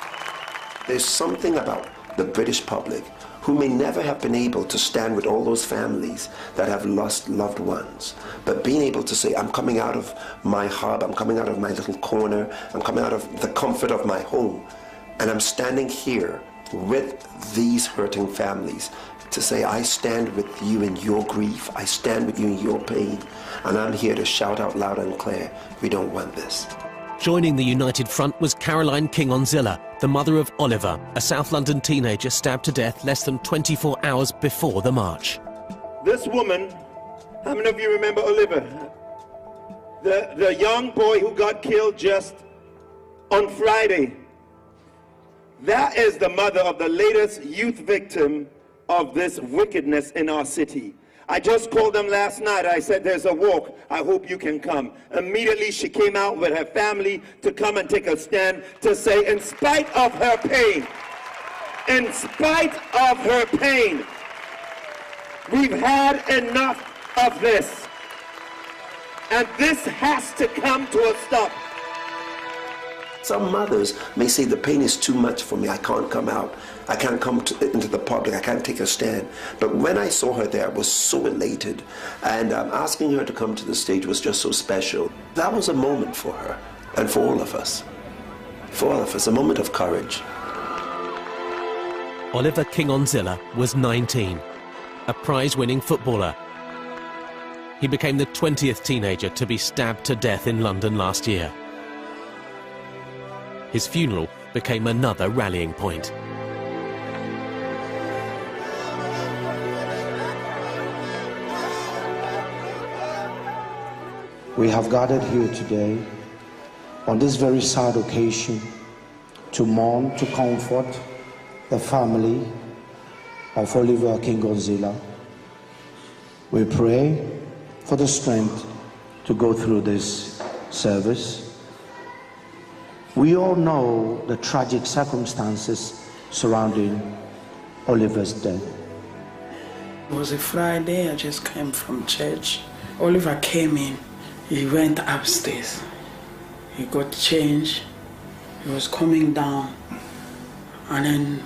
There's something about the British public who may never have been able to stand with all those families that have lost loved ones, but being able to say, I'm coming out of my hub, I'm coming out of my little corner, I'm coming out of the comfort of my home, and I'm standing here with these hurting families to say, I stand with you in your grief, I stand with you in your pain, and I'm here to shout out loud and clear, we don't want this. Joining the United Front was Caroline King-Onzilla, the mother of Oliver, a South London teenager stabbed to death less than 24 hours before the march. This woman, how many of you remember Oliver? The young boy who got killed just on Friday. That is the mother of the latest youth victim of this wickedness in our city. I just called them last night. I said, there's a walk. I hope you can come. Immediately, she came out with her family to come and take a stand to say, in spite of her pain, we've had enough of this. And this has to come to a stop. Some mothers may say the pain is too much for me, I can't come out, I can't come into the public, I can't take a stand. But when I saw her there, I was so elated, and asking her to come to the stage was just so special. That was a moment for her, and for all of us. For all of us, a moment of courage. Oliver King-Onzilla was 19, a prize-winning footballer. He became the 20th teenager to be stabbed to death in London last year. His funeral became another rallying point. We have gathered here today on this very sad occasion to mourn, to comfort the family of Oliver King-Onzilla. We pray for the strength to go through this service. We all know the tragic circumstances surrounding Oliver's death. It was a Friday, I just came from church. Oliver came in, he went upstairs. He got changed, he was coming down, and then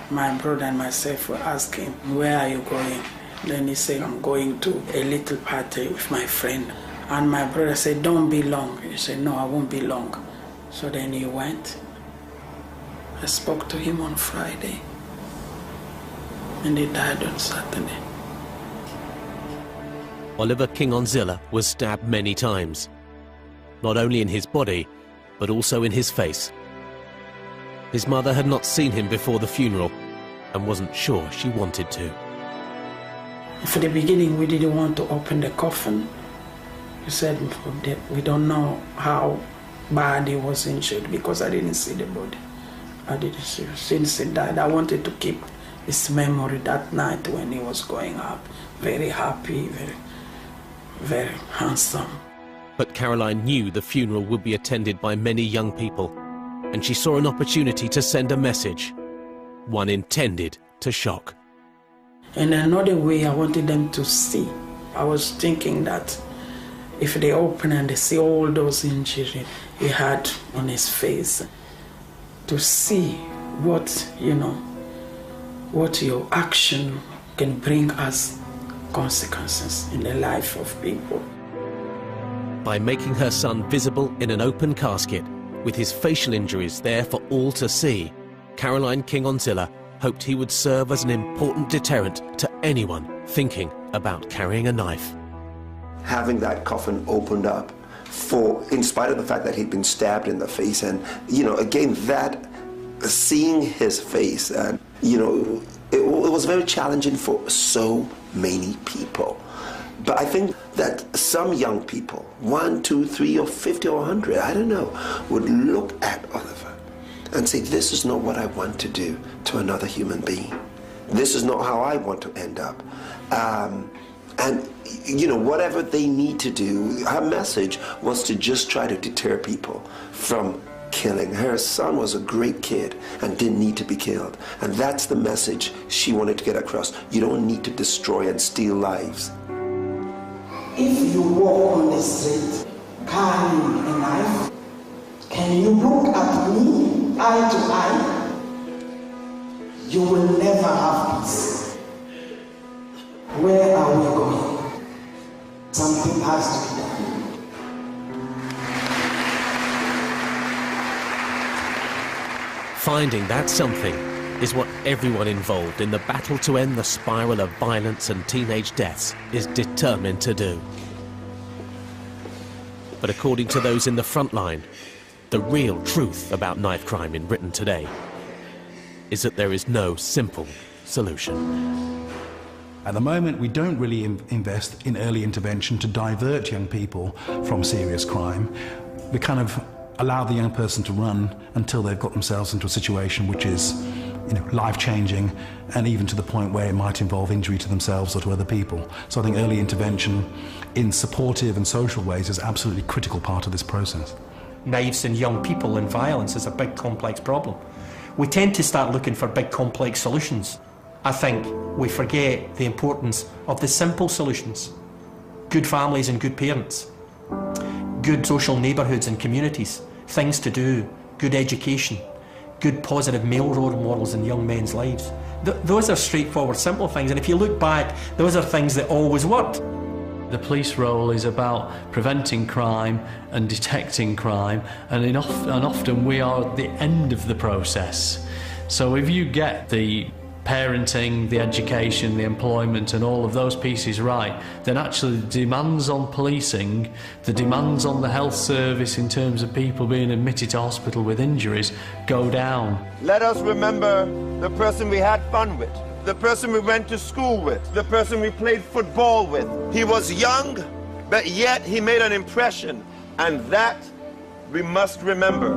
my brother and myself were asking, where are you going? Then he said, I'm going to a little party with my friend. And my brother said, don't be long. He said, no, I won't be long. So then he went. I spoke to him on Friday, and he died on Saturday. Oliver King-Onzilla was stabbed many times, not only in his body, but also in his face. His mother had not seen him before the funeral and wasn't sure she wanted to. For the beginning, we didn't want to open the coffin. We said we don't know how bad he was injured because I didn't see the body. I didn't see him. Since he died, I wanted to keep his memory that night when he was going out. Very happy, very handsome. But Caroline knew the funeral would be attended by many young people, and she saw an opportunity to send a message, one intended to shock. In another way, I wanted them to see. I was thinking that if they open and they see all those injuries he had on his face, to see what, what your action can bring as consequences in the life of people. By making her son visible in an open casket, with his facial injuries there for all to see, Caroline King-Onzilla hoped he would serve as an important deterrent to anyone thinking about carrying a knife. Having that coffin opened up, in spite of the fact that he'd been stabbed in the face, and, you know, again, that, seeing his face, and, you know, it was very challenging for so many people. But I think that some young people, 1, 2, 3, or 50 or 100, I don't know, would look at Oliver and say, this is not what I want to do to another human being. This is not how I want to end up. And, you know, whatever they need to do, her message was to just try to deter people from killing. Her son was a great kid and didn't need to be killed. And that's the message she wanted to get across. You don't need to destroy and steal lives. If you walk on the street carrying a knife, can you look at me eye to eye? You will never have peace. Where are we going? Something has to be done. Finding that something is what everyone involved in the battle to end the spiral of violence and teenage deaths is determined to do. But according to those in the front line, the real truth about knife crime in Britain today is that there is no simple solution. At the moment, we don't really invest in early intervention to divert young people from serious crime. We kind of allow the young person to run until they've got themselves into a situation which is, you know, life-changing, and even to the point where it might involve injury to themselves or to other people. So I think early intervention in supportive and social ways is an absolutely critical part of this process. Knives and young people and violence is a big complex problem. We tend to start looking for big complex solutions. I think we forget the importance of the simple solutions. Good families and good parents, good social neighbourhoods and communities, things to do, good education, good positive male role models in young men's lives. Those are straightforward, simple things, and if you look back, those are things that always worked. The police role is about preventing crime and detecting crime, and often we are at the end of the process. So if you get the parenting, the education, the employment and all of those pieces right, then actually the demands on policing, the demands on the health service in terms of people being admitted to hospital with injuries go down. Let us remember the person we had fun with, the person we went to school with, the person we played football with. He was young, but yet he made an impression, and that we must remember.